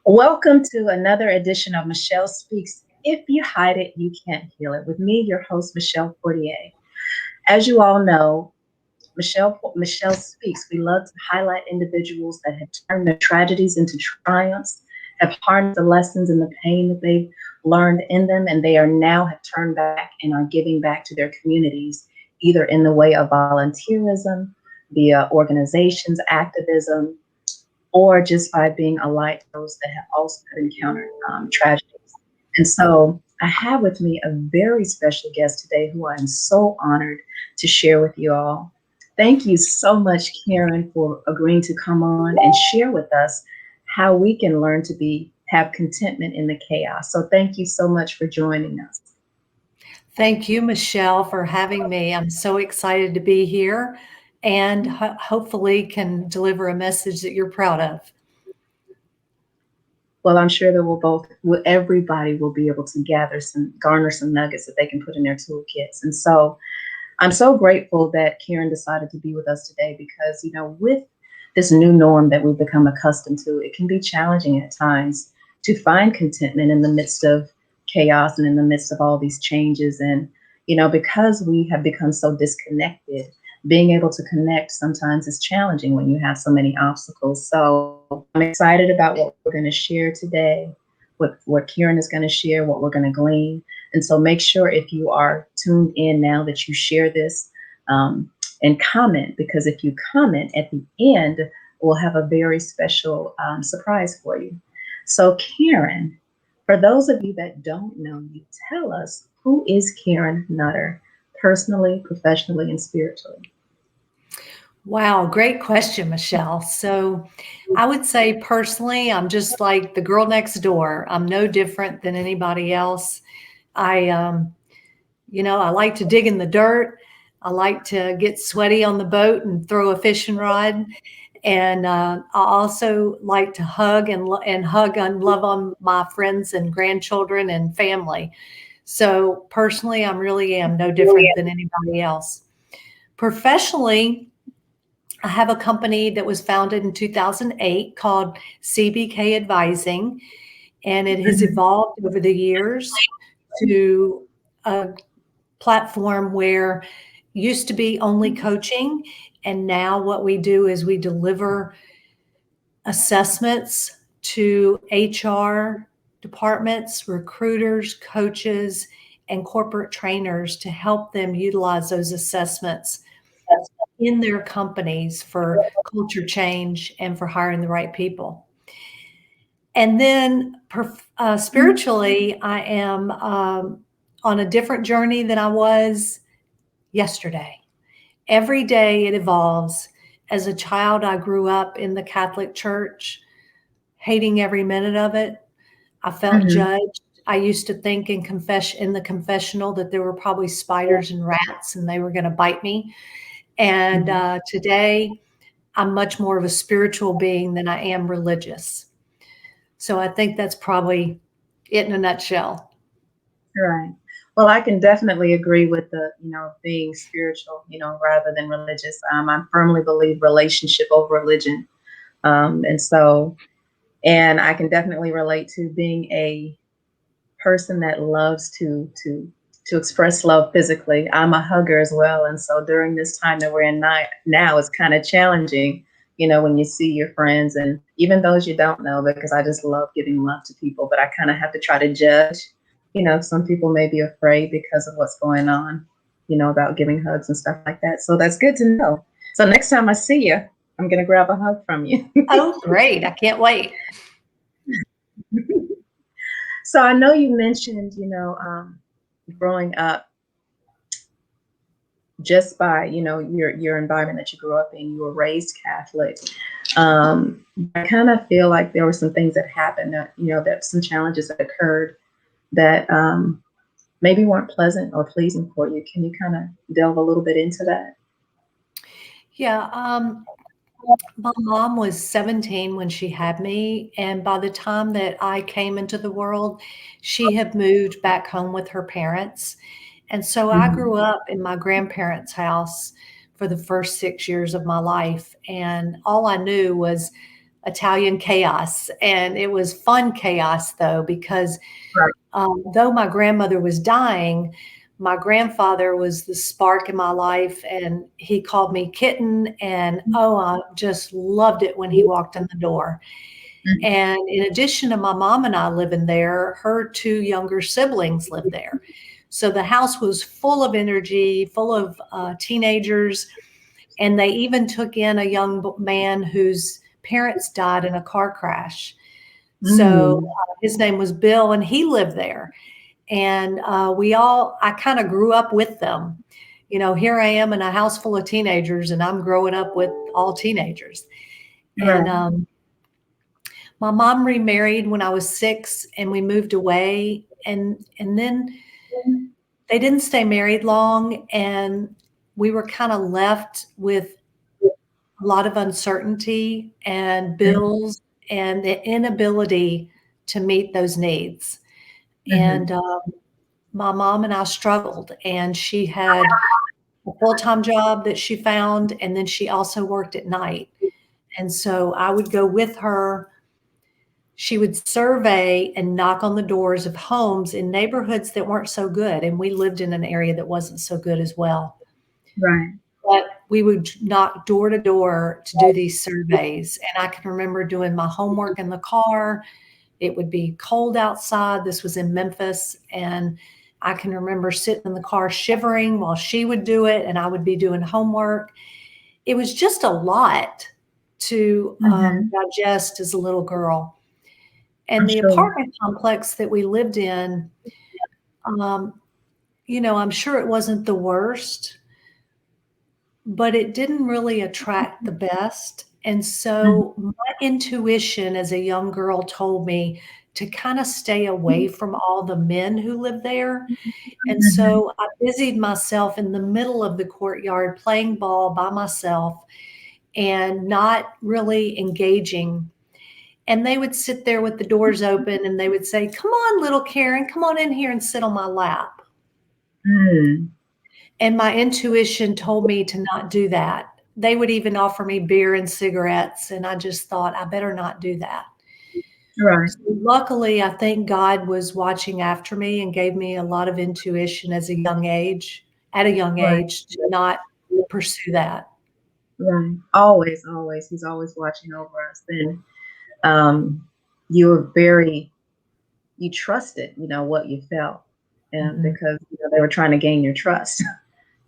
Welcome to another edition of Michelle Speaks. If you hide it, you can't heal it. With me, your host, Michelle Portier. As you all know, Michelle Speaks. We love to highlight individuals that have turned their tragedies into triumphs, have harnessed the lessons and the pain that they've learned in them, and they are now have turned back and are giving back to their communities, either in the way of volunteerism, via organizations, activism, or just by being a light to those that have also encountered tragedies. And so I have with me a very special guest today who I am so honored to share with you all. Thank you so much, Karen, for agreeing to come on and share with us how we can learn to have contentment in the chaos. So thank you so much for joining us. Thank you, Michelle, for having me. I'm so excited to be here and hopefully can deliver a message that you're proud of. Well, I'm sure that everybody will be able to garner some nuggets that they can put in their toolkits. And so I'm so grateful that Karen decided to be with us today because, with this new norm that we've become accustomed to, it can be challenging at times to find contentment in the midst of chaos and in the midst of all these changes. And, because we have become so disconnected, being able to connect sometimes is challenging when you have so many obstacles. So I'm excited about what we're going to share today, what Karen is going to share, what we're going to glean. And so make sure if you are tuned in now that you share this and comment, because if you comment at the end, we'll have a very special surprise for you. So Karen, for those of you that don't know you, tell us, who is Karen Nutter, personally, professionally, and spiritually? Wow, great question, Michelle. So I would say personally, I'm just like the girl next door. I'm no different than anybody else. I like to dig in the dirt. I like to get sweaty on the boat and throw a fishing rod. And I also like to hug and love on my friends and grandchildren and family. So personally, I really am no different than anybody else. Professionally, I have a company that was founded in 2008 called CBK Advising, and it has Mhm. evolved over the years to a platform where used to be only coaching, and now what we do is we deliver assessments to HR departments, recruiters, coaches, and corporate trainers to help them utilize those assessments in their companies for culture change and for hiring the right people. And then spiritually, I am on a different journey than I was yesterday. Every day it evolves. As a child, I grew up in the Catholic Church, hating every minute of it. I felt Mhm. judged. I used to think in the confessional that there were probably spiders and rats and they were going to bite me. And Mhm. today, I'm much more of a spiritual being than I am religious. So I think that's probably it in a nutshell. Right. Well, I can definitely agree with the, being spiritual, rather than religious. I firmly believe relationship over religion. And so, and I can definitely relate to being a person that loves to express love physically. I'm a hugger as well, and so during this time that we're in now, it's kind of challenging, when you see your friends and even those you don't know, because I just love giving love to people, but I kind of have to try to judge. Some people may be afraid because of what's going on, about giving hugs and stuff like that. So that's good to know. So next time I see you, I'm gonna grab a hug from you. Oh, great. I can't wait. So I know you mentioned, growing up just by your environment that you grew up in. You were raised Catholic. I kind of feel like there were some things that happened that that some challenges that occurred that maybe weren't pleasant or pleasing for you. Can you kind of delve a little bit into that? Yeah. My mom was 17 when she had me, and by the time that I came into the world, she had moved back home with her parents. And so I Mhm. grew up in my grandparents' house for the first 6 years of my life. And all I knew was Italian chaos. And it was fun chaos, though, because Right. though my grandmother was dying, my grandfather was the spark in my life, and he called me kitten. And oh, I just loved it when he walked in the door. Mhm. And in addition to my mom and I living there, her two younger siblings lived there. So the house was full of energy, full of teenagers. And they even took in a young man whose parents died in a car crash. So Mm. his name was Bill, and he lived there. And I kind of grew up with them. You know, here I am in a house full of teenagers, and I'm growing up with all teenagers. And Right. my mom remarried when I was 6, and we moved away. And then they didn't stay married long, and we were kind of left with a lot of uncertainty and Mhm. bills and the inability to meet those needs. And Mhm. my mom and I struggled, and she had a full-time job that she found, and then she also worked at night. And so I would go with her. She would survey and knock on the doors of homes in neighborhoods that weren't so good, and we lived in an area that wasn't so good as well. Right. But we would knock door to door to do these surveys, and I can remember doing my homework in the car. It would be cold outside. This was in Memphis, and I can remember sitting in the car shivering while she would do it, and I would be doing homework. It was just a lot to Mhm. digest as a little girl. I'm And the sure. apartment complex that we lived in, um, I'm sure it wasn't the worst, but it didn't really attract the best. And Mhm. so my intuition as a young girl told me to kind of stay away from all the men who lived there. And Mhm. so I busied myself in the middle of the courtyard playing ball by myself and not really engaging. And they would sit there with the doors open and they would say, "Come on, little Karen, come on in here and sit on my lap." Mm. And my intuition told me to not do that. They would even offer me beer and cigarettes, and I just thought, I better not do that. Right. So luckily, I think God was watching after me and gave me a lot of intuition at a young Right. age, to not pursue that. Right. Always, always. He's always watching over us. And um, you were very, you trusted, what you felt, and Mhm. because they were trying to gain your trust,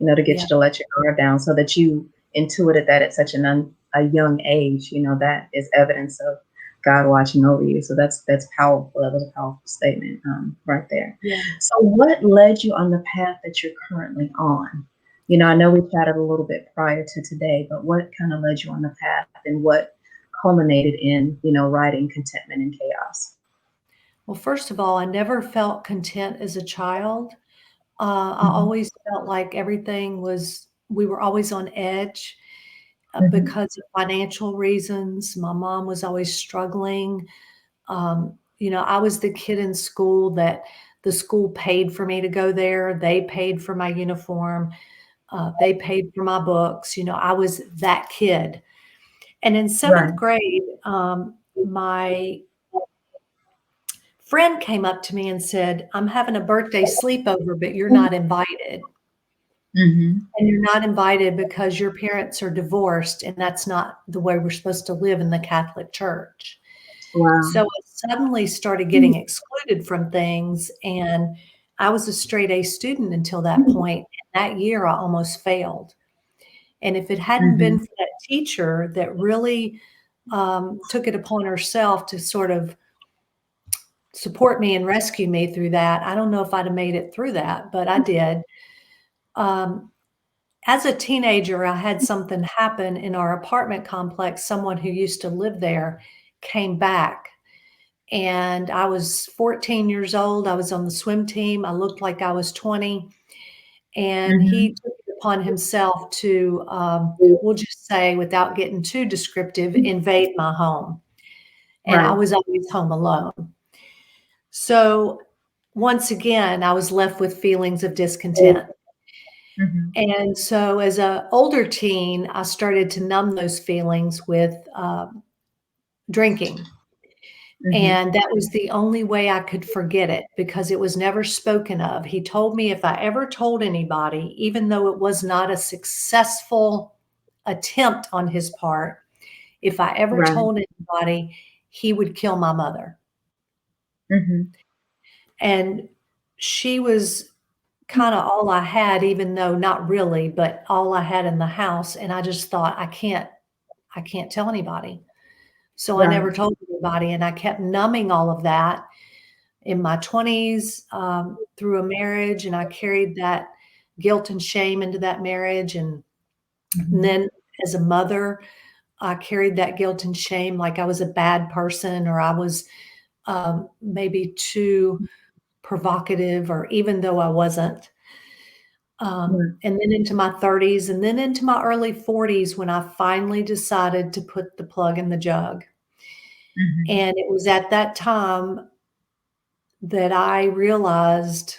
to get Yeah. you to let your guard down, so that you intuited that at such a young age. That is evidence of God watching over you. So that's powerful. That was a powerful statement, right there. Yeah. So, what led you on the path that you're currently on? I know we chatted a little bit prior to today, but what kind of led you on the path, and what culminated in writing Contentment in Chaos? Well, first of all, I never felt content as a child. I Mhm. always felt like we were always on edge Mhm. because of financial reasons. My mom was always struggling. I was the kid in school that the school paid for me to go there. They paid for my uniform. They paid for my books. I was that kid. And in Right. seventh grade, my friend came up to me and said, "I'm having a birthday sleepover, but you're not invited. Mhm. And you're not invited because your parents are divorced, and that's not the way we're supposed to live in the Catholic Church." So Wow. I suddenly started getting excluded from things, and I was a straight A student until that point. And that year, I almost failed. And if it hadn't been Mhm. for that teacher that really took it upon herself to sort of support me and rescue me through that, I don't know if I'd have made it through that, but I did. Um, as a teenager, I had something happen in our apartment complex. Someone who used to live there came back, and I was 14 years old. I was on the swim team. I looked like I was 20, and he Mhm. took it upon himself to, we'll just say, without getting too descriptive, invade my home. And I Right. was always home alone. So once again, I was left with feelings of discontent. Mhm. And so as a older teen, I started to numb those feelings with drinking. Mhm. And that was the only way I could forget it because it was never spoken of. He told me if I ever told anybody, even though it was not a successful attempt on his part, if I ever Right. told anybody, he would kill my mother. Mhm. And she was kind of all I had, even though not really, but all I had in the house. And I just thought, I can't tell anybody. So I never Right. told anybody. And I kept numbing all of that in my 20s through a marriage. And I carried that guilt and shame into that marriage. And Mhm. then as a mother, I carried that guilt and shame like I was a bad person or I was maybe too provocative, or even though I wasn't. Right. And then into my 30s and then into my early 40s when I finally decided to put the plug in the jug. Mhm. And it was at that time that I realized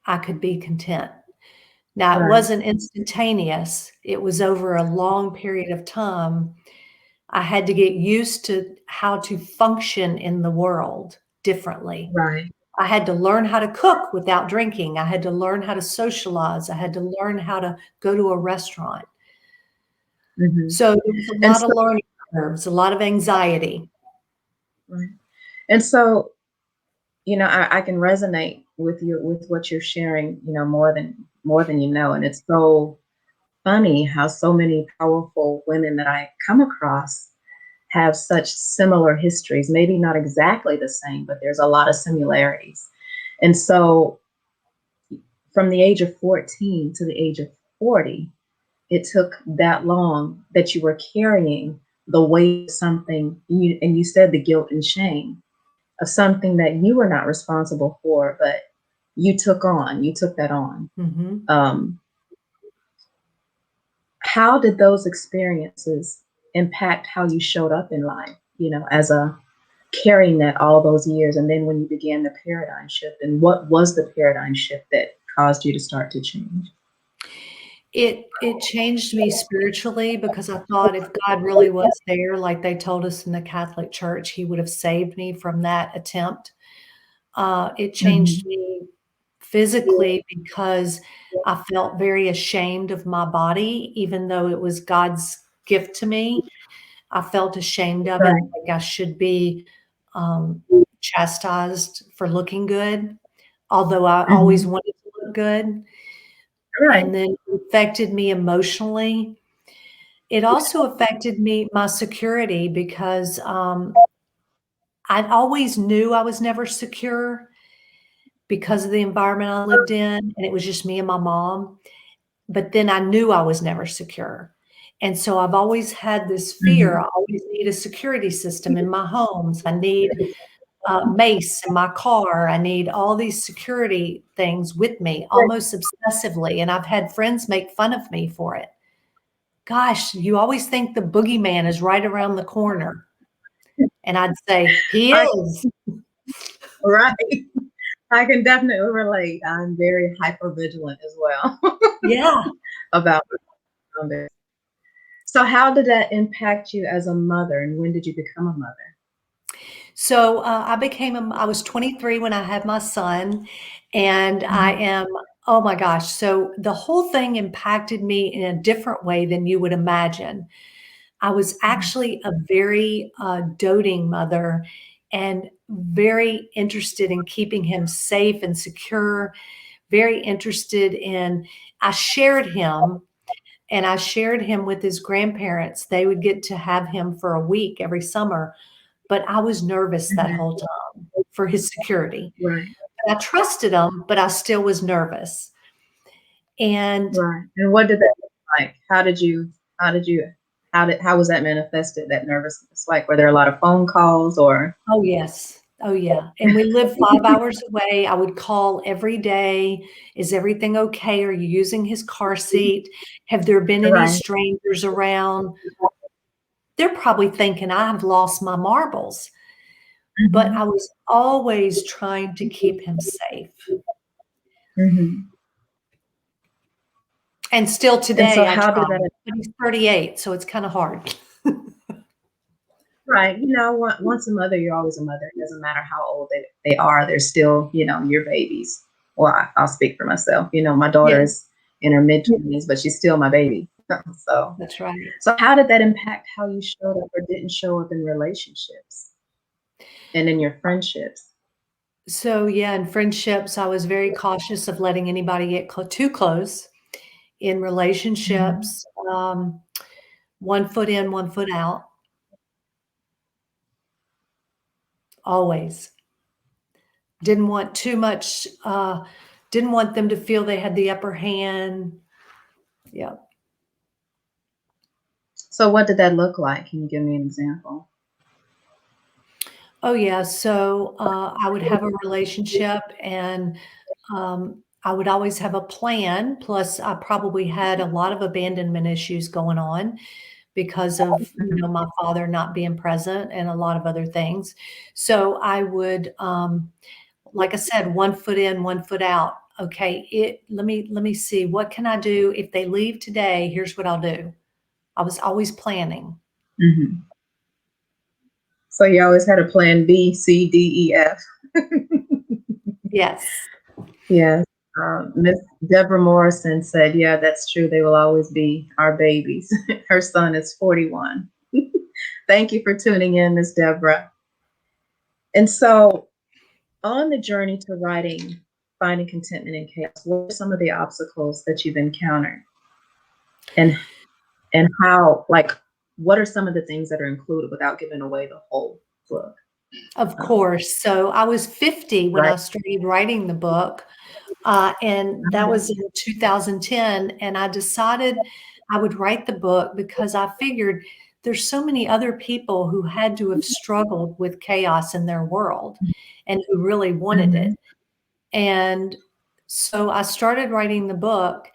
I could be content. Now, it Right. wasn't instantaneous, it was over a long period of time. I had to get used to how to function in the world differently. Right. I had to learn how to cook without drinking. I had to learn how to socialize. I had to learn how to go to a restaurant. Mhm. So there was a And lot so of learning curves, a lot of anxiety. right. And so, I can resonate with you with what you're sharing, more than you know. And it's so funny how so many powerful women that I come across have such similar histories, maybe not exactly the same, but there's a lot of similarities. And so from the age of 14 to the age of 40, it took that long that you were carrying the weight of something, and you said the guilt and shame of something that you were not responsible for, but you took that on. Mhm. Um, how did those experiences impact how you showed up in life, as a carrying that all those years? And then when you began the paradigm shift, and what was the paradigm shift that caused you to start to change? It changed me spiritually because I thought if God really was there, like they told us in the Catholic Church, he would have saved me from that attempt. It changed Mhm. me physically because I felt very ashamed of my body, even though it was God's gift to me. I felt ashamed of it, Right. like I should be, um, chastised for looking good, although I always Mhm. wanted to look good, Right. and then it affected me emotionally. It also affected me my security because, I always knew I was never secure because of the environment I lived in, and it was just me and my mom. But then I knew I was never secure. And so I've always had this fear. I Mhm. always need a security system in my homes. I need mace in my car. I need all these security things with me almost obsessively. And I've had friends make fun of me for it. Gosh, you always think the boogeyman is right around the corner. And I'd say, he I is. right. I can definitely relate. I'm very hyper vigilant as well Yeah. about this. So how did that impact you as a mother, and when did you become a mother? So I was 23 when I had my son, and I Mhm. am, oh my gosh. So the whole thing impacted me in a different way than you would imagine. I was Mhm. actually a very doting mother and very interested in keeping him safe and secure, very interested in, I shared him. And I shared him with his grandparents. They would get to have him for a week every summer, but I was nervous that Mhm. whole time for his security. Right. And I trusted him, but I still was nervous. And Right. And what did that look like? How did you how was that manifested, that nervousness? Like, were there a lot of phone calls or oh, yes. Oh, yeah. And we lived 5 hours away. I would call every day. Is everything okay? Are you using his car seat? Have there been any right. strangers around? They're probably thinking I've lost my marbles, but I Mhm. was always trying to keep him safe. Mhm. And still And so today I how try, did that but he's 38, so it's kinda hard. Right. Once a mother, you're always a mother. It doesn't matter how old they are. They're still, your babies. Well, I'll speak for myself. My daughter Yeah, is in her mid-20s, but she's still my baby. So, that's right. so how did that impact how you showed up or didn't show up in relationships and in your friendships? So, yeah, in friendships, I was very cautious of letting anybody get too close. In Mhm. relationships, 1 foot in, 1 foot out, always. Didn't want too much, didn't want them to feel they had the upper hand. Yeah. So what did that look like? Can you give me an example? Oh, yeah. So, I would have a relationship and, I would always have a plan. Plus, I probably had a lot of abandonment issues going on because of, Mhm. my father not being present and a lot of other things. So I would, like I said, 1 foot in, 1 foot out. Okay, let me see, what can I do if they leave today? Here's what I'll do. I was always planning. Mhm. So you always had a plan B, C, D, E, F. Yes. Yes. Miss Deborah Morrison said, "Yeah, that's true. They will always be our babies." Her son is 41. Thank you for tuning in, Miss Deborah. And so, on the journey to writing, finding contentment in chaos, what are some of the obstacles that you've encountered, and how, like, what are some of the things that are included without giving away the whole book? Of Um, course. So I was 50 when right. I started writing the book, and that was in 2010, and I decided I would write the book because I figured there's so many other people who had to have struggled with chaos in their world and who really wanted Mhm. it. And so I started writing the book,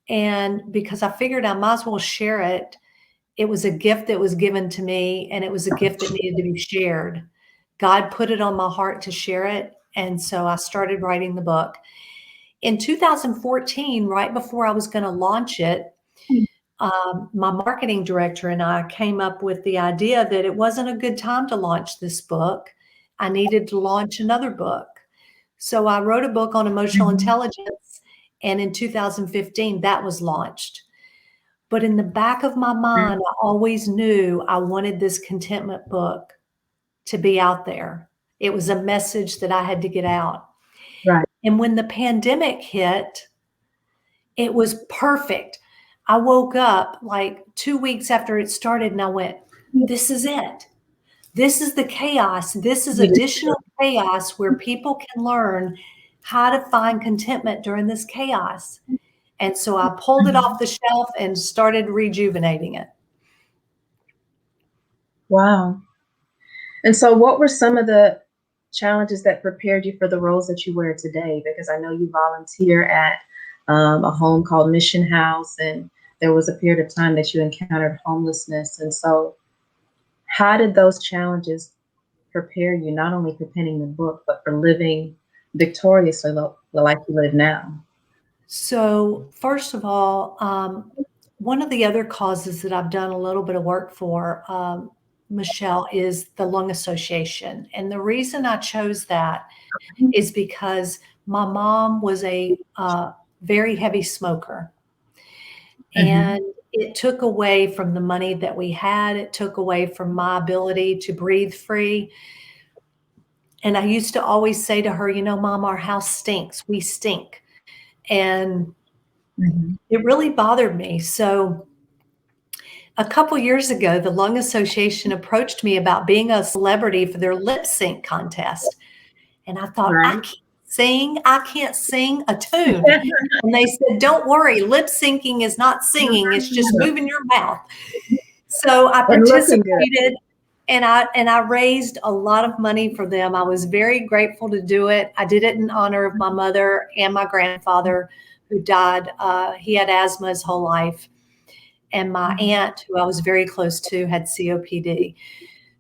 and because I figured I might as well share it, it was a gift that was given to me, and it was a gift that needed to be shared. God put it on my heart to share it, and so I started writing the book. In 2014, right before I was going to launch it, my marketing director and I came up with the idea that it wasn't a good time to launch this book. I needed to launch another book. So I wrote a book on emotional Mhm. intelligence, and in 2015, that was launched. But in the back of my Mhm. mind, I always knew I wanted this contentment book to be out there. It was a message that I had to get out. Right. And when the pandemic hit, it was perfect. I woke up like 2 weeks after it started and I went, "This is it. This is the chaos. This is You additional chaos where people can learn how to find contentment during this chaos." And so I pulled it off Mhm. the shelf and started rejuvenating it. Wow. And so, what were some of the challenges that prepared you for the roles that you wear today? Because I know you volunteer at a home called Mission House, and there was a period of time that you encountered homelessness. And so, how did those challenges prepare you, not only for penning the book, but for living victoriously like you live now? So, first of all, one of the other causes that I've done a little bit of work for, Michelle, is the Lung Association. And the reason I chose that is because my mom was a very heavy smoker. Hmm. And it took away from the money that we had, it took away from my ability to breathe free. And I used to always say to her, Mom, our house stinks. We stink. And Hmm. it really bothered me. So a couple years ago, the Lung Association approached me about being a celebrity for their lip sync contest. And I thought, Right. I can't sing a tune. And they said, don't worry, lip syncing is not singing, it's just moving your mouth. So I And looking good. participated and I raised a lot of money for them. I was very grateful to do it. I did it in honor of my mother and my grandfather who died. He had asthma his whole life. And my Mhm. aunt, who I was very close to, had COPD.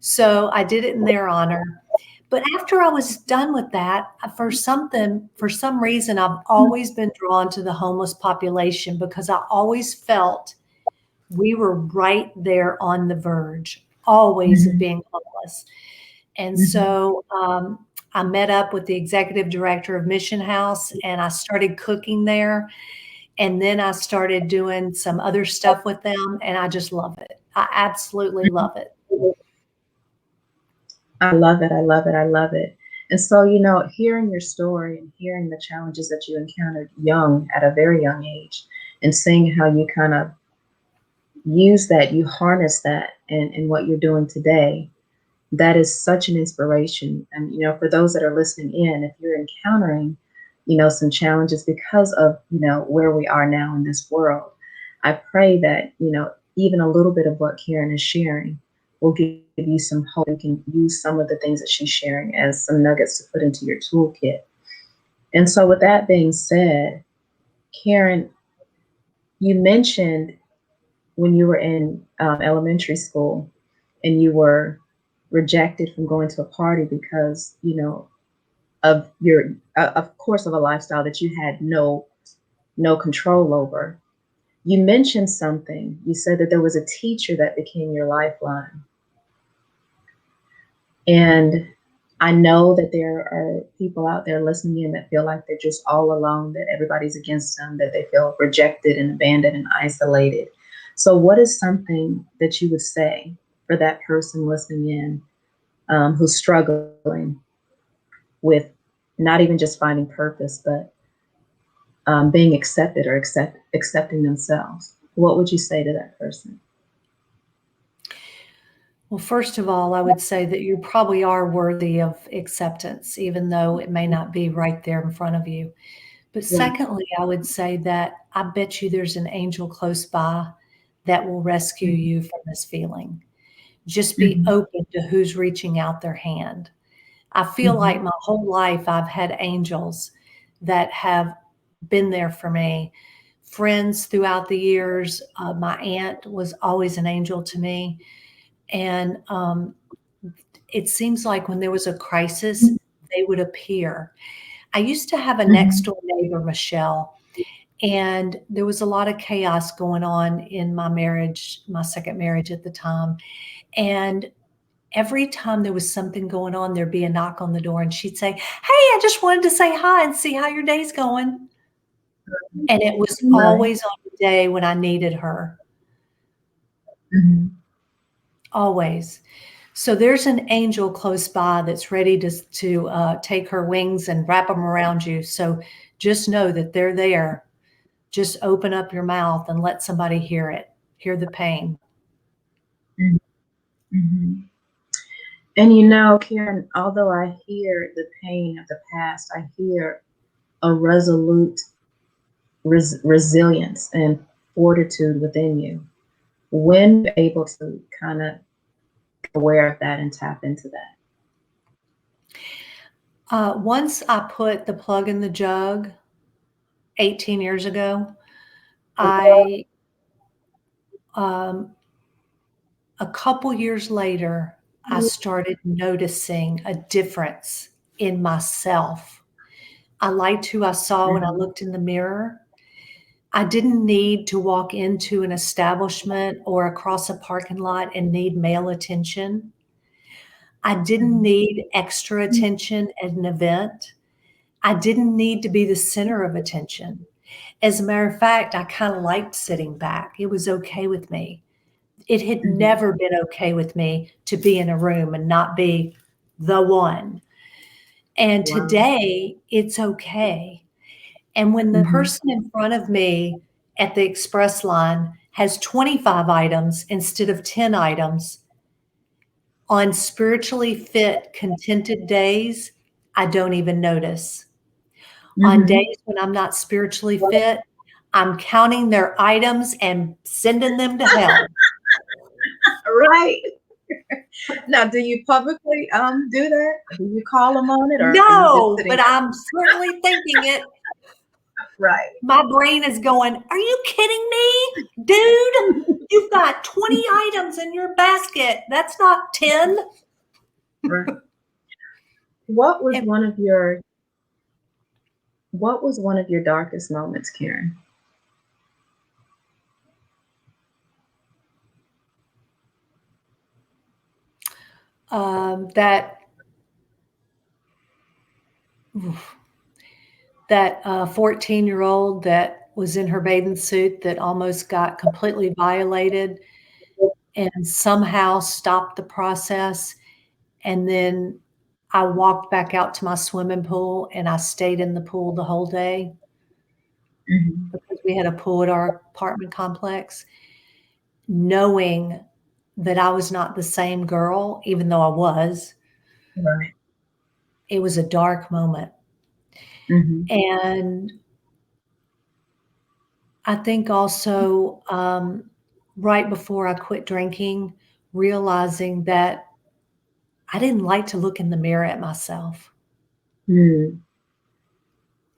So I did it in their honor. But after I was done with that, for some reason, I've always been drawn to the homeless population because I always felt we were right there on the verge, always of Mhm. being homeless. And Mhm. so I met up with the executive director of Mission House and I started cooking there. And then I started doing some other stuff with them, and I just love it. I absolutely love it. I love it. I love it. I love it. And so, hearing your story and hearing the challenges that you encountered young, at a very young age, and seeing how you kind of use that, you harness that in what you're doing today, that is such an inspiration. And, for those that are listening in, if you're encountering, some challenges because of, where we are now in this world, I pray that, even a little bit of what Karen is sharing will give you some hope. You can use some of the things that she's sharing as some nuggets to put into your toolkit. And so, with that being said, Karen, you mentioned when you were in elementary school and you were rejected from going to a party because of your of course of a lifestyle that you had no control over. You mentioned something. You said that there was a teacher that became your lifeline. And I know that there are people out there listening in that feel like they're just all alone, that everybody's against them, that they feel rejected and abandoned and isolated. So, what is something that you would say for that person listening in, who's struggling with not even just finding purpose, but being accepted or accepting themselves? What would you say to that person? Well, first of all, I would say that you probably are worthy of acceptance, even though it may not be right there in front of you. But Right. secondly, I would say that I bet you there's an angel close by that will rescue Mhm. you from this feeling. Just be Mhm. open to who's reaching out their hand. I feel like Mhm. my whole life I've had angels that have been there for me. Friends throughout the years. My aunt was always an angel to me. And it seems like when there was a crisis, they would appear. I used to have a next Mhm. door neighbor, Michelle, and there was a lot of chaos going on in my marriage, my second marriage at the time. And every time there was something going on, there'd be a knock on the door, and she'd say, "Hey, I just wanted to say hi and see how your day's going." And it was Right. always on the day when I needed her, Mhm. always. So there's an angel close by that's ready to take her wings and wrap them around you. So just know that they're there. Just open up your mouth and let somebody hear it, hear the pain. Mhm. Mhm. And Karen, although I hear the pain of the past, I hear a resolute resilience and fortitude within you. When you're able to kind of aware of that and tap into that. Once I put the plug in the jug 18 years ago, I um, a couple years later, I started noticing a difference in myself. I liked who I saw when I Mhm. looked in the mirror. I didn't need to walk into an establishment or across a parking lot and need male attention. I didn't Mhm. need extra attention at an event. I didn't need to be the center of attention. As a matter of fact, I kind of liked sitting back. It was okay with me. It had Mhm. never been okay with me to be in a room and not be the one. And Wow. today, it's okay. And when the Mhm. person in front of me at the express line has 25 items instead of 10 items, on spiritually fit, contented days, I don't even notice. On Mhm. days when I'm not spiritually fit, I'm counting their items and sending them to hell. Right. Now, do you publicly do that? Do you call them on it, or are you just No, sitting but I'm certainly thinking it. there? Right. My brain is going, "Are you kidding me? Dude, you've got 20 items in your basket. That's not 10." Right. What was And one of your what was one of your darkest moments, Karen? That that 14-year-old that was in her bathing suit that almost got completely violated and somehow stopped the process. And then I walked back out to my swimming pool and I stayed in the pool the whole day Mhm. because we had a pool at our apartment complex, knowing that I was not the same girl, even though I was. Right. It was a dark moment. Mhm. And I think also, right before I quit drinking, realizing that I didn't like to look in the mirror at myself. Mm.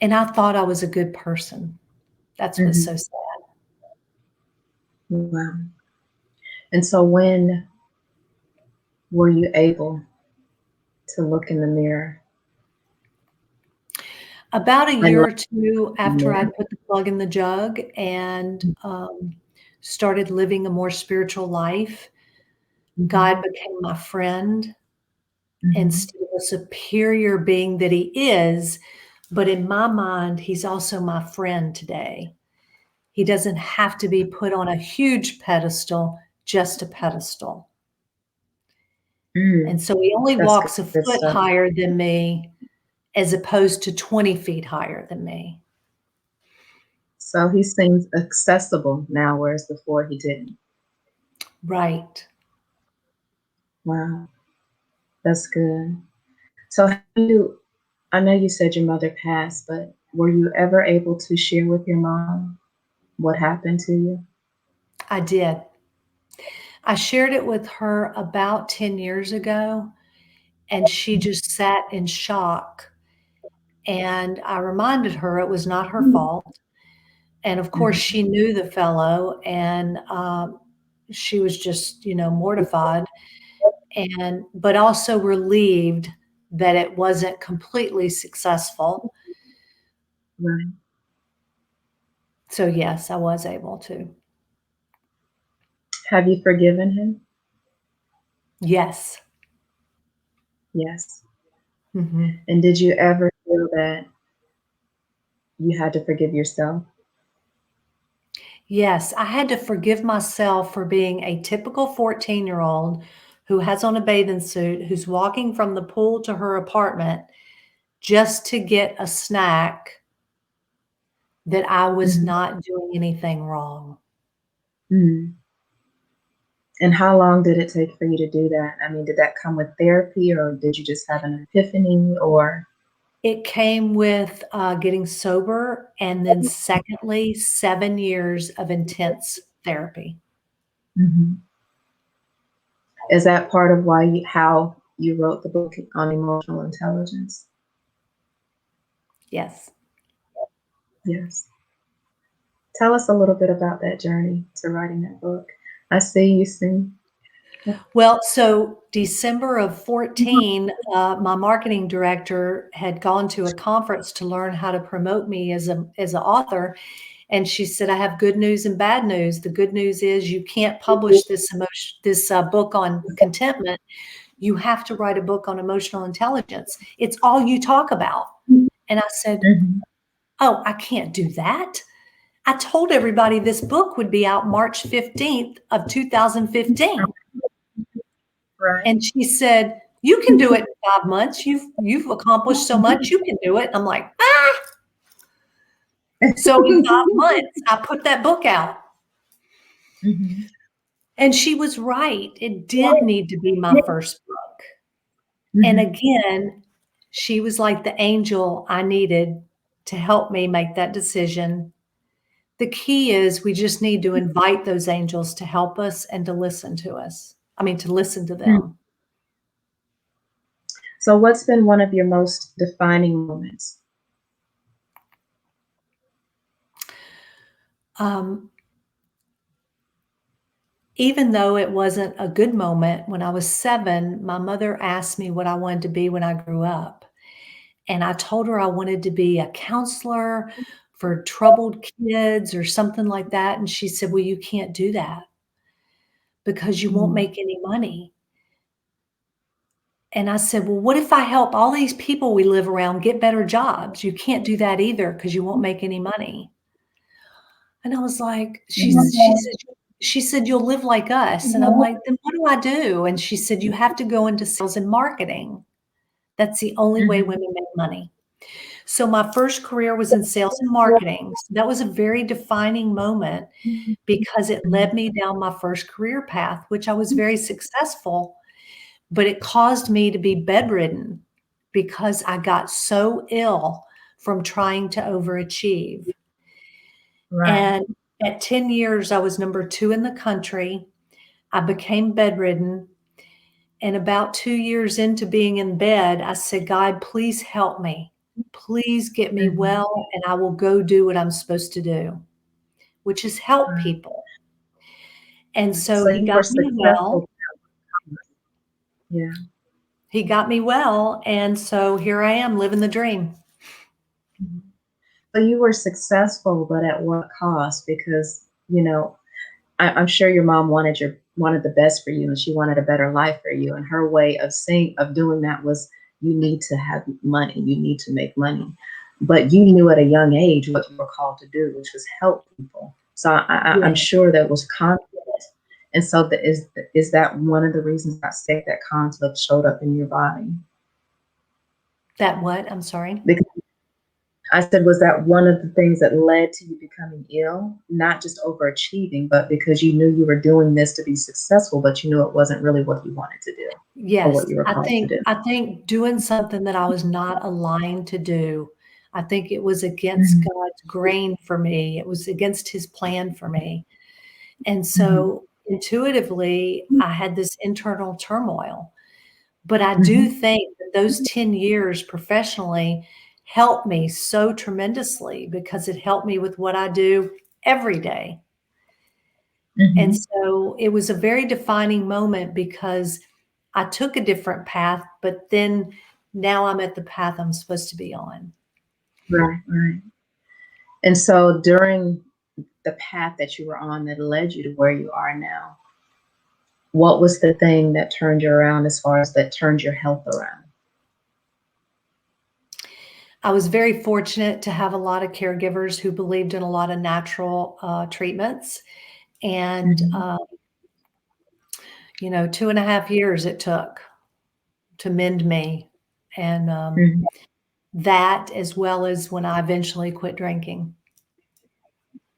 And I thought I was a good person. That's what's so Mhm. sad. Wow. And so when were you able to look in the mirror About a and year like or two in the after mirror? I'd put the plug in the jug and started living a more spiritual life, God Mhm. became my friend Mhm. instead of a superior being that He is. But in my mind, He's also my friend today. He doesn't have to be put on a huge pedestal, just a pedestal. And Mm. so He only That's walks a good foot stuff. higher than me as opposed to 20 feet higher than me. So he seems accessible now, whereas before he didn't. Right. Wow, that's good. So have you, I know you said your mother passed, but were you ever able to share with your mom what happened to you? I did. I shared it with her about 10 years ago, and she just sat in shock. And I reminded her it was not her fault. And of course, Mhm. she knew the fellow, and she was just, mortified, and but also relieved that it wasn't completely successful. Right. So yes, I was able to. Have you forgiven him? Yes. Yes. Mhm. And did you ever feel that you had to forgive yourself? Yes, I had to forgive myself for being a typical 14-year-old who has on a bathing suit, who's walking from the pool to her apartment just to get a snack, that I was Mhm. not doing anything wrong. Mhm. And how long did it take for you to do that? I mean, did that come with therapy or did you just have an epiphany or It came with getting sober, and then secondly, 7 years of intense therapy. Mhm. Is that part of why how you wrote the book on emotional intelligence? Yes. Yes. Tell us a little bit about that journey to writing that book. I see you sing. Well, so December of 14, my marketing director had gone to a conference to learn how to promote me as an author, and she said, "I have good news and bad news. The good news is you can't publish this book on contentment. You have to write a book on emotional intelligence. It's all you talk about." And I said, Mhm. "Oh, I can't do that. I told everybody this book would be out March 15th of 2015." Right. And she said, "You can do it in 5 months. You've accomplished so much. You can do it." I'm like, "Ah." So in 5 months, I put that book out. Mhm. And she was right. It did need to be my first book. And Mhm. again, she was like the angel I needed to help me make that decision. The key is we just need to invite those angels to help us and to listen to us. I mean, to listen to Mm. them. So what's been one of your most defining moments? Um, Even though it wasn't a good moment, when I was 7, my mother asked me what I wanted to be when I grew up. And I told her I wanted to be a counselor for troubled kids or something like that. And she said, "Well, you can't do that because you won't Mm. make any money." And I said, well, what if I help all these people we live around get better jobs? You can't do that either because you won't make any money. And I was like, she said, you'll live like us. And I'm like, then what do I do? And she said, you have to go into sales and marketing. That's the only way Mhm. women make money. So my first career was in sales and marketing. So that was a very defining moment because it led me down my first career path, which I was very successful, but it caused me to be bedridden because I got so ill from trying to overachieve. Right. And at 10 years, I was number 2 in the country. I became bedridden. And about 2 years into being in bed, I said, God, please help me. Please get me Mhm. well, and I will go do what I'm supposed to do, which is help Right. people. And so So he you were got me well. successful. Yeah. He got me well. And so here I am living the dream. Mhm. So you were successful, but at what cost? Because, I'm sure your mom wanted the best for you, and she wanted a better life for you. And her way of doing that was, you need to have money, you need to make money. But you knew at a young age what you were called to do, which was help people. So I'm Yeah. sure that was conflict. And so is that one of the reasons that conflict showed up in your body? That what? I'm sorry. I said, was that one of the things that led to you becoming ill? Not just overachieving, but because you knew you were doing this to be successful, but you knew it wasn't really what you wanted to do or what Yes, you were called to do. I think doing something that I was not aligned to do, I think it was against Mhm, God's grain for me. It was against his plan for me. And mhm, so intuitively, I had this internal turmoil. But I do mhm, think that those 10 years professionally helped me so tremendously because it helped me with what I do every day. And mhm. so it was a very defining moment because I took a different path, but then now I'm at the path I'm supposed to be on. Right, right. And so during the path that you were on that led you to where you are now, what was the thing that turned you around, as far as that turned your health around? I was very fortunate to have a lot of caregivers who believed in a lot of natural treatments. And, Mhm, 2.5 years it took to mend me. And mhm, that, as well as when I eventually quit drinking.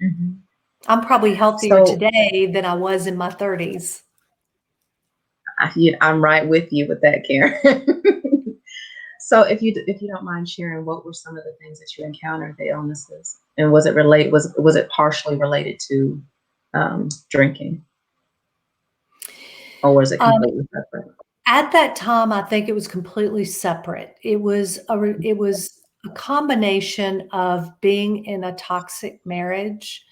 mhm. I'm probably healthier So today than I was in my 30s. I'm right with you with that, Karen. So if you don't mind sharing, what were some of the things that you encountered, the illnesses, and was it partially related to drinking, or was it Um, completely separate? at that time, I think it was completely separate. It was a combination of being in a toxic marriage,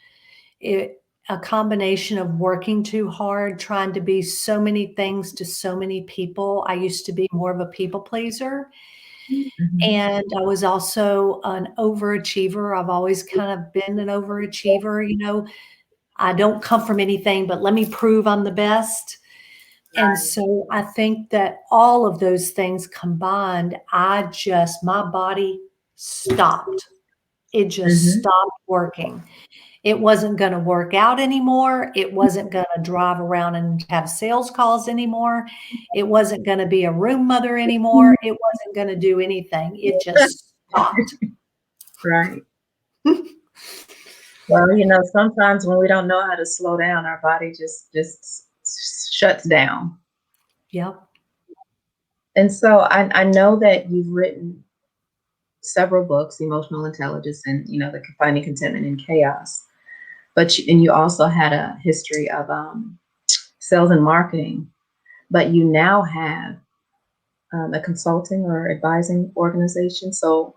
a combination of working too hard, trying to be so many things to so many people. I used to be more of a people pleaser. Mhm. And I was also an overachiever. I've always kind of been an overachiever. I don't come from anything, but let me prove I'm the best. And Right. so I think that all of those things combined, my body stopped. It just Mhm. stopped working. It wasn't going to work out anymore. It wasn't going to drive around and have sales calls anymore. It wasn't going to be a room mother anymore. It wasn't going to do anything. It just stopped. Right. Well, sometimes when we don't know how to slow down, our body just shuts down. Yep. And so I know that you've written several books, Emotional Intelligence and the Finding Contentment in Chaos. And you also had a history of sales and marketing, but you now have a consulting or advising organization. So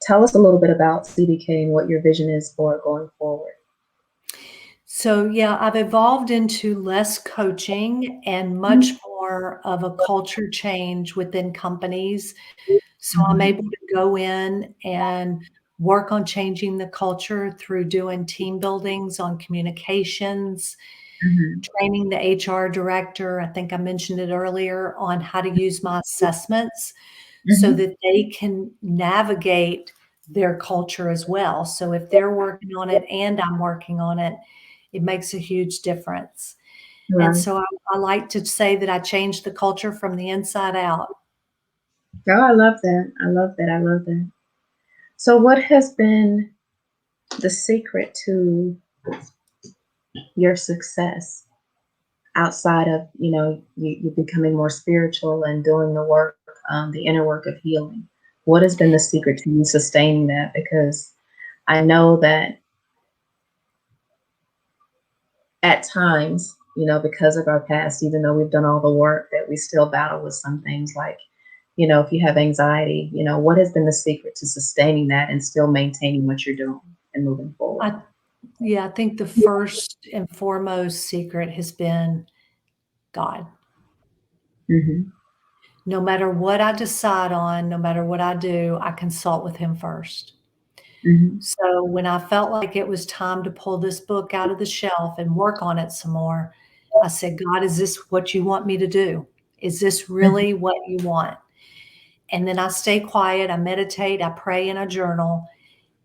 tell us a little bit about CDK and what your vision is for going forward. So, yeah, I've evolved into less coaching and much more of a culture change within companies. So I'm Mhm, able to go in and work on changing the culture through doing team buildings on communications, Mm-hmm. training the HR director. I think I mentioned it earlier on how to use my assessments so Mm-hmm. that they can navigate their culture as well. So if they're working on it and I'm working on it, it makes a huge difference. And Right. so I like to say that I changed the culture from the inside out. Oh, I love that. I love that. I love that. So, what has been the secret to your success outside of you becoming more spiritual and doing the work, the inner work of healing? What has been the secret to you sustaining that? Because I know that at times, because of our past, even though we've done all the work, that we still battle with some things like, if you have anxiety, what has been the secret to sustaining that and still maintaining what you're doing and moving forward? Yeah, I think the first and foremost secret has been God. Hmm. No matter what I decide on, no matter what I do, I consult with him first. Hmm. So when I felt like it was time to pull this book out of the shelf and work on it some more, I said, God, is this what you want me to do? Is this Hmm. really what you want? And then I stay quiet, I meditate, I pray, and I journal.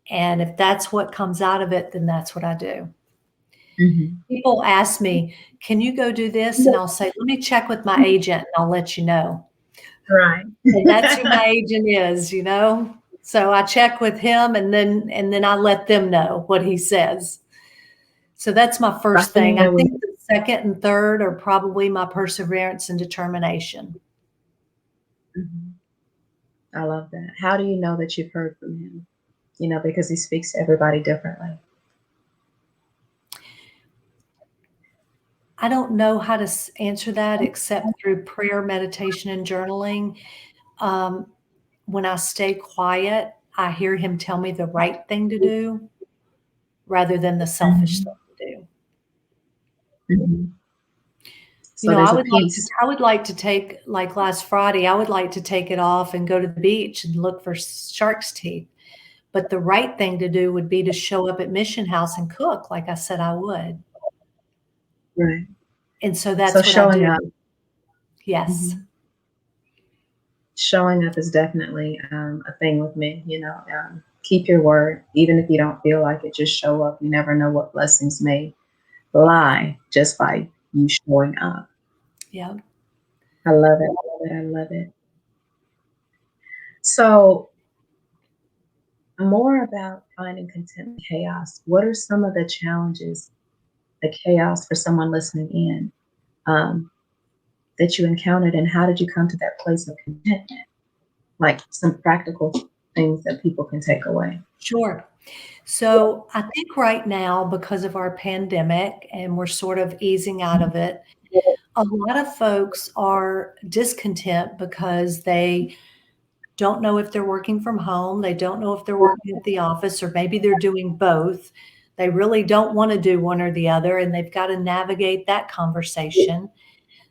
And if that's what comes out of it, then that's what I do. Hmm. People ask me, can you go do this? And I'll say, let me check with my agent and I'll let you know. Right. And that's who my agent is. So I check with him and then I let them know what he says. So that's my I first think thing. I that we. think the second and third are probably my perseverance and determination. Mhm. I love that. How do you know that you've heard from him? Because he speaks to everybody differently. I don't know how to answer that except through prayer, meditation, and journaling. Um, when I stay quiet, I hear him tell me the right thing to do rather than the selfish thing Hmm. to do. Hmm. You So know, I there's a would like to peace. I would like to take like last Friday, I would like to take it off and go to the beach and look for shark's teeth. But the right thing to do would be to show up at Mission House and cook like I said I would. Right. And so So that's what I showing do. up. Yes. Mhm. Showing up is definitely a thing with me. Keep your word, even if you don't feel like it. Just show up. You never know what blessings may lie just by you showing up. Yeah. I love it. I love it. I love it. So, more about finding contentment in chaos. What are some of the challenges, the chaos for someone listening in, um, that you encountered, and how did you come to that place of contentment? Like some practical things that people can take away. Sure. So I think right now, because of our pandemic and we're sort of easing out of it, a lot of folks are discontent because they don't know if they're working from home. They don't know if they're working at the office, or maybe they're doing both. They really don't want to do one or the other, and they've got to navigate that conversation.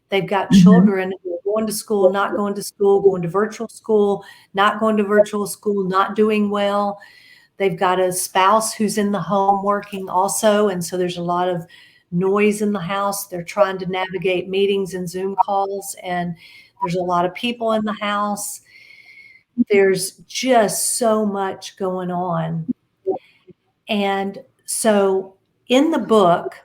They've got Mhm. children who are going to school, not going to school, going to virtual school, not going to virtual school, not doing well. They've got a spouse who's in the home working also. And so there's a lot of noise in the house. They're trying to navigate meetings and Zoom calls, and there's a lot of people in the house. There's just so much going on. And so in the book,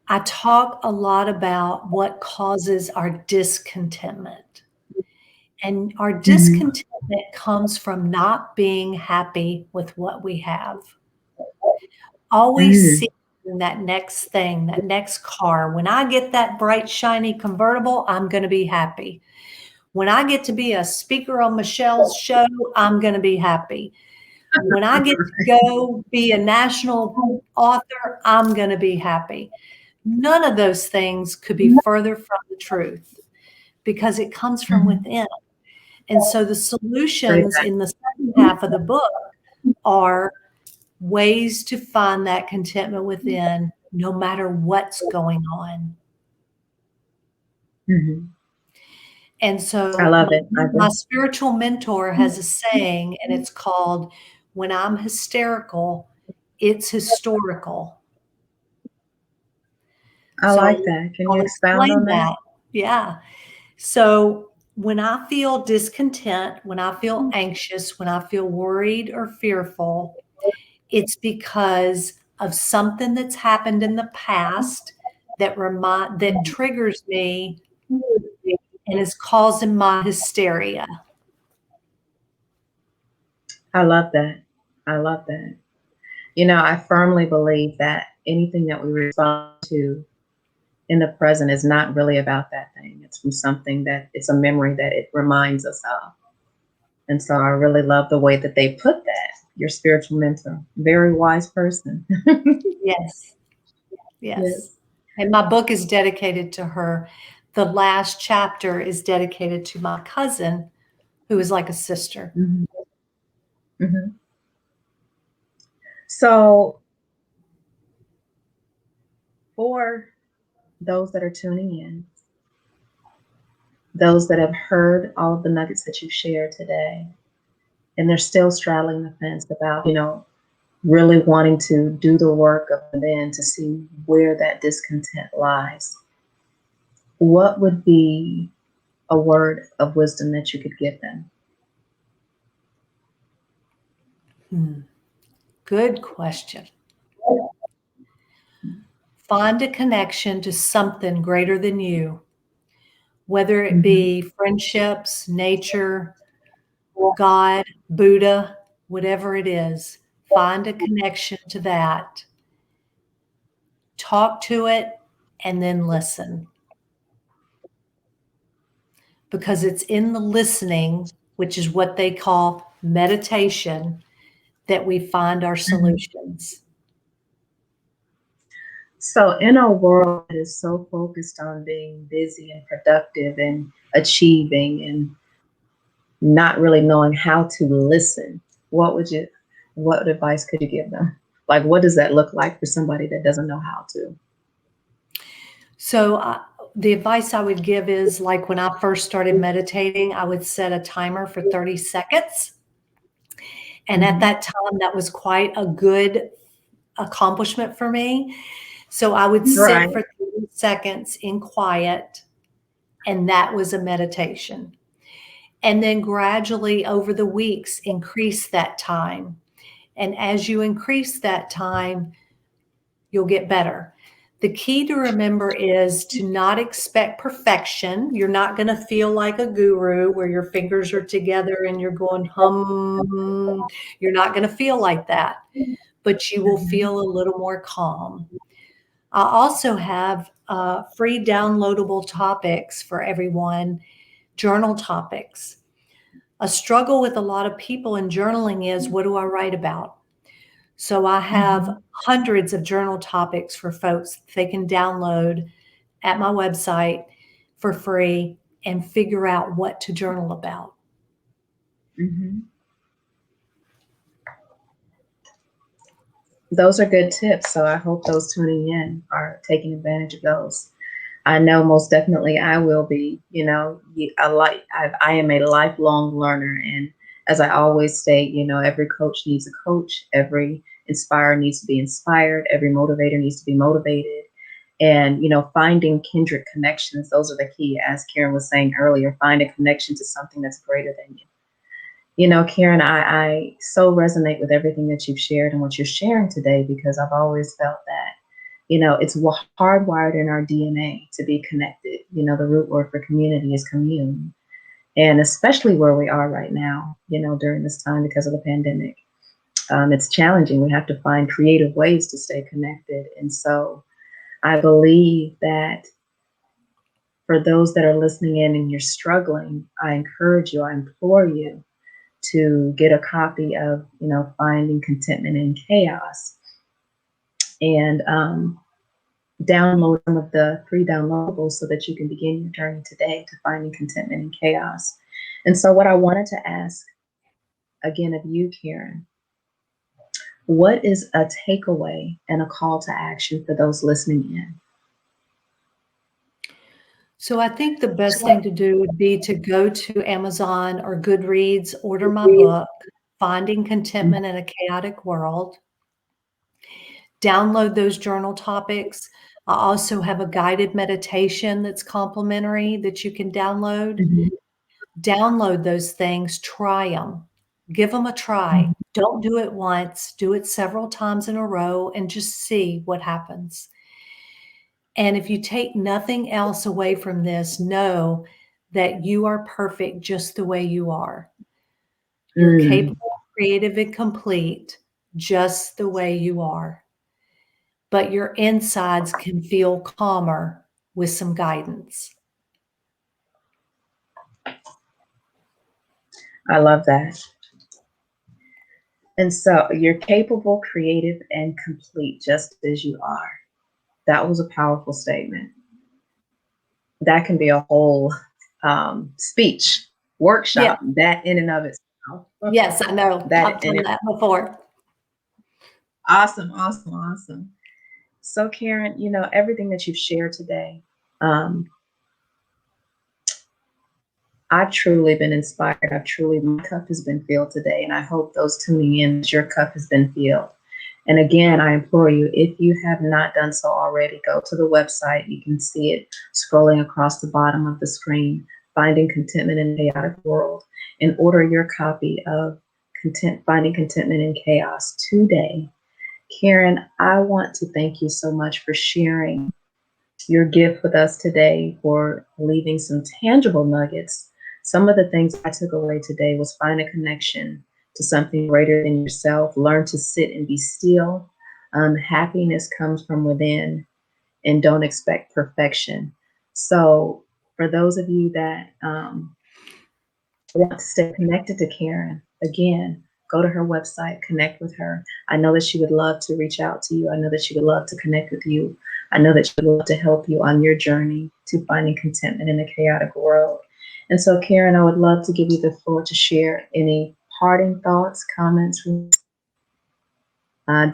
I talk a lot about what causes our discontentment. And our Mhm. discontentment comes from not being happy with what we have. Always Mm. seeking that next thing, that next car. When I get that bright, shiny convertible, I'm going to be happy. When I get to be a speaker on Michelle's show, I'm going to be happy. When I get to go be a national author, I'm going to be happy. None of those things could be further from the truth because it comes from Mhm. within. And so the Great. solutions in the second half of the book are ways to find that contentment within no matter what's going on. Mhm. And I so love my, it. I my do. spiritual mentor has a saying, and it's called, when I'm hysterical, it's historical. I So like that. Can you I'll expound on explain that? that. Yeah. So when I feel discontent, when I feel anxious, when I feel worried or fearful, it's because of something that's happened in the past that triggers me and is causing my hysteria. I love that. I love that. I firmly believe that anything that we respond to in the present is not really about that thing. It's from something that it's a memory that it reminds us of. And so I really love the way that they put that. Your spiritual mentor, very wise person. Yes. Yes. Yes. And my book is dedicated to her. The last chapter is dedicated to my cousin, who is like a sister. Hmm. Hmm. So for those that are tuning in, those that have heard all of the nuggets that you've shared today, and they're still straddling the fence about, really wanting to do the work of within to see where that discontent lies, what would be a word of wisdom that you could give them? Hmm. Good question. Find a connection to something greater than you, whether it Hmm. be friendships, nature, God, Buddha, whatever it is. Find a connection to that. Talk to it and then listen, because it's in the listening, which is what they call meditation, that we find our Hmm. solutions. So, in a world that is so focused on being busy and productive and achieving and not really knowing how to listen, what would you, what advice could you give them? Like, what does that look like for somebody that doesn't know how to? So, the advice I would give is like when I first started meditating, I would set a timer for 30 seconds. And at Hmm. that time, that was quite a good accomplishment for me. So I would sit Right. for 30 seconds in quiet, and that was a meditation. And then gradually over the weeks, increase that time. And as you increase that time, you'll get better. The key to remember is to not expect perfection. You're not going to feel like a guru where your fingers are together and you're going hum. You're not going to feel like that, but you will Hmm. feel a little more calm. I also have free downloadable topics for everyone, journal topics. A struggle with a lot of people in journaling is, what do I write about? So I have Hmm. hundreds of journal topics for folks they can download at my website for free and figure out what to journal about. Hmm. Those are good tips. So I hope those tuning in are taking advantage of those. I know most definitely I will be. I am a lifelong learner, and as I always say, every coach needs a coach, every inspirer needs to be inspired, every motivator needs to be motivated, and finding kindred connections. Those are the key, as Karen was saying earlier. Find a connection to something that's greater than you. Karen, I so resonate with everything that you've shared and what you're sharing today because I've always felt that, it's hardwired in our DNA to be connected. The root word for community is commune. And especially where we are right now, during this time because of the pandemic, it's challenging. We have to find creative ways to stay connected. And so I believe that for those that are listening in and you're struggling, I encourage you, I implore you to get a copy of, Finding Contentment in Chaos, and download some of the free downloadables so that you can begin your journey today to finding contentment in chaos. And so, what I wanted to ask again of you, Karen, what is a takeaway and a call to action for those listening in? So I think the best thing to do would be to go to Amazon or Goodreads, order my book, Finding Contentment in a Chaotic World, download those journal topics. I also have a guided meditation that's complimentary that you can download. Mhm. Download those things, try them, give them a try. Mhm. Don't do it once, do it several times in a row and just see what happens. And if you take nothing else away from this, know that you are perfect just the way you are. You're Mm. capable, creative, and complete just the way you are. But your insides can feel calmer with some guidance. I love that. And so you're capable, creative, and complete just as you are. That was a powerful statement. That can be a whole speech, Yeah. workshop, that in and of itself. Yes, I know. That I've and done it, that before. awesome, awesome, awesome. So, Karen, everything that you've shared today, um, I've truly been inspired. My cup has been filled today, and I hope those tuning in, that your cup has been filled. And again, I implore you, if you have not done so already, go to the website. You can see it scrolling across the bottom of the screen, Finding Contentment in a Chaotic World, and order your copy of Finding Contentment in Chaos today. Karen, I want to thank you so much for sharing your gift with us today, for leaving some tangible nuggets. Some of the things I took away today was find a connection to something greater than yourself, learn to sit and be still. Happiness comes from within, and don't expect perfection. So, for those of you that want to stay connected to Karen, again, go to her website, connect with her. I know that she would love to reach out to you. I know that she would love to connect with you. I know that she would love to help you on your journey to finding contentment in a chaotic world. And so, Karen, I would love to give you the floor to share any parting thoughts, comments.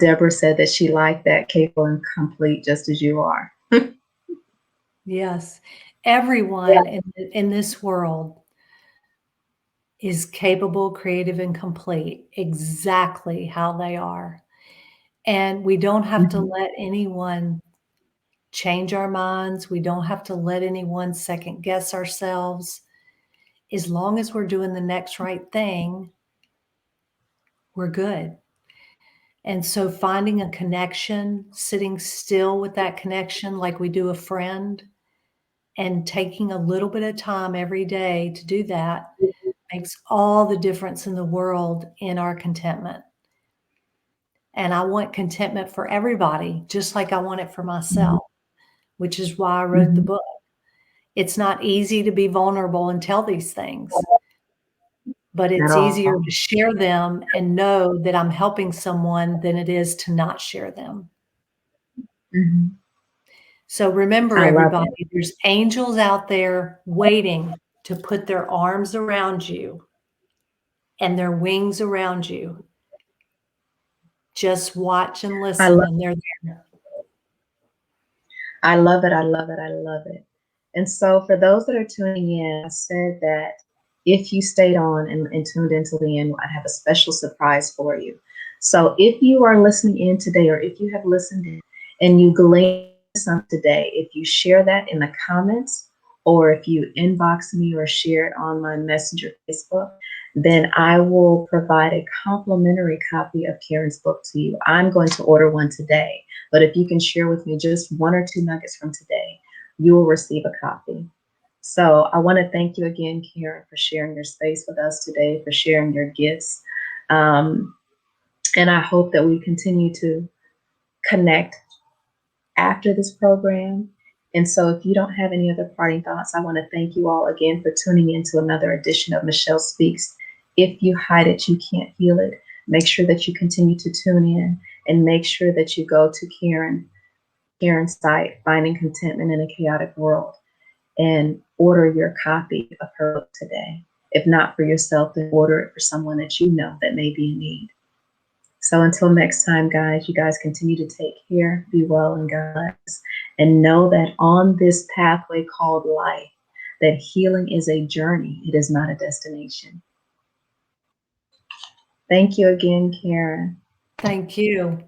Deborah said that she liked that, capable and complete just as you are. Yes. Everyone in this world is capable, creative, and complete exactly how they are. And we don't have to Mhm. let anyone change our minds. We don't have to let anyone second guess ourselves. As long as we're doing the next right thing, we're good. And so finding a connection, sitting still with that connection like we do a friend, and taking a little bit of time every day to do that makes all the difference in the world in our contentment. And I want contentment for everybody, just like I want it for Mhm. myself, which is why I wrote the Mhm. book. It's not easy to be vulnerable and tell these things, but At it's easier all. to share them and know that I'm helping someone than it is to not share them. Mhm. So remember, I love it. everybody, there's angels out there waiting to put their arms around you and their wings around you. Just watch and I listen, love and they're there. I love it. I love it. I love it. And so, for those that are tuning in, I said that if you stayed on and tuned into the end, I'd have a special surprise for you. So, if you are listening in today, or if you have listened in and you gleaned something today, if you share that in the comments, or if you inbox me or share it on my Messenger Facebook, then I will provide a complimentary copy of Karen's book to you. I'm going to order one today. But if you can share with me just one or two nuggets from today, you will receive a copy. So I want to thank you again, Karen, for sharing your space with us today, for sharing your gifts. Um, and I hope that we continue to connect after this program. And so if you don't have any other parting thoughts, I want to thank you all again for tuning in to another edition of Michelle Speaks. If you hide it, you can't heal it. Make sure that you continue to tune in, and make sure that you go to Karen's site, Finding Contentment in a Chaotic World, and order your copy of her book today. If not for yourself, then order it for someone that you know that may be in need. So until next time, guys, you guys continue to take care, be well, and God bless. And know that on this pathway called life, that healing is a journey, it is not a destination. Thank you again, Karen. Thank you.